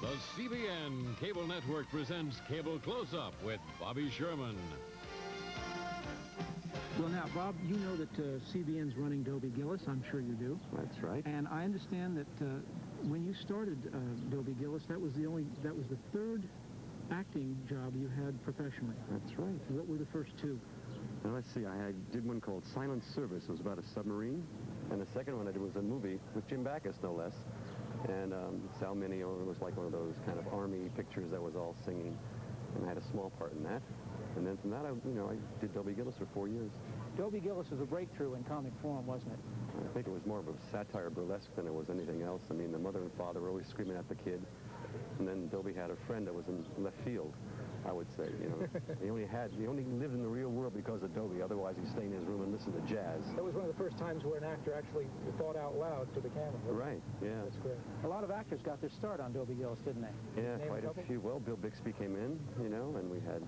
The CBN Cable Network presents Cable Close-Up with Bobby Sherman. Well, now, Bob, you know that CBN's running Dobie Gillis. I'm sure you do. That's right. And I understand that when you started Dobie Gillis, that was the third acting job you had professionally. That's right. What were the first two? Now, let's see. I did one called Silent Service. It was about a submarine. And the second one I did was a movie with Jim Backus, no less. And Sal Mineo, it was like one of those kind of army pictures that was all singing. And I had a small part in that. And then from that, I did Dobie Gillis for 4 years. Dobie Gillis was a breakthrough in comic form, wasn't it? I think it was more of a satire burlesque than it was anything else. I mean, the mother and father were always screaming at the kid. And then Dobie had a friend that was in left field, I would say. You know, he only lived in the real world because of Dobie. Otherwise, he'd stay in his room and listen to jazz. That was one of the first times where an actor actually thought out loud to the camera. Right, yeah. That's great. A lot of actors got their start on Dobie Gillis, didn't they? Yeah, quite a few. Well, Bill Bixby came in, you know, and we had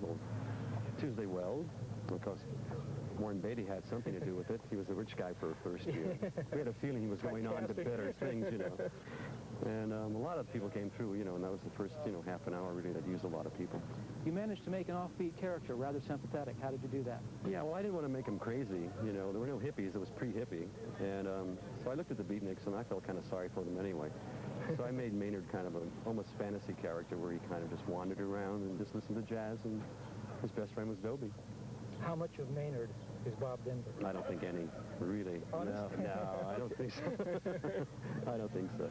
Tuesday Weld. Of course, Warren Beatty had something to do with it. He was a rich guy for a first year. We had a feeling he was going on to better things, you know. And a lot of people came through, you know, and that was the first, half an hour really that used a lot of people. You managed to make an offbeat character, rather sympathetic. How did you do that? Yeah, well, I didn't want to make him crazy. You know, there were no hippies. It was pre-hippie. And so I looked at the beatniks, and I felt kind of sorry for them anyway. So I made Maynard kind of an almost fantasy character where he kind of just wandered around and just listened to jazz, and his best friend was Dobie. How much of Maynard is Bob Denver? I don't think any, really. Honest? No, I don't think so. I don't think so.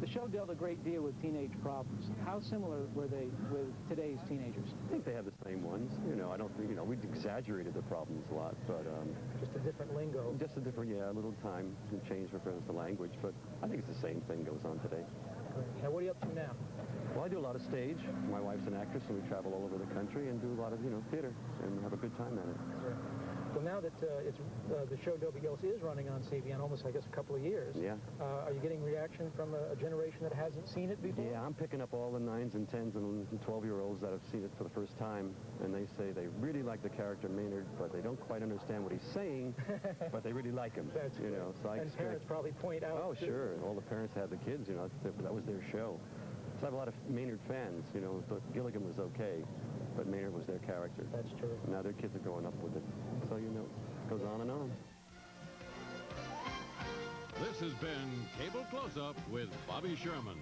The show dealt a great deal with teenage problems. How similar were they with today's teenagers? I think they have the same ones. I don't think, we exaggerated the problems a lot, but... just a different lingo. Just a different, a little time and change reference to language, but I think it's the same thing goes on today. Now, what are you up to now? Well, I do a lot of stage. My wife's an actress, and we travel all over the country and do a lot of, theater and have a good time at it. Right. Well, now that the show Dobie Gillis is running on CBN almost, I guess, a couple of years, yeah. Are you getting reaction from a generation that hasn't seen it before? Yeah, I'm picking up all the 9s and 10s and 12-year-olds that have seen it for the first time, and they say they really like the character Maynard, but they don't quite understand what he's saying, but they really like him. That's So I and parents probably point out. Oh, sure. All the parents had the kids, that was their show. So I have a lot of Maynard fans, but Gilligan was okay, but Maynard was their character. That's true. Now their kids are growing up with it. So, it goes on and on. This has been Cable Close-Up with Bobby Sherman.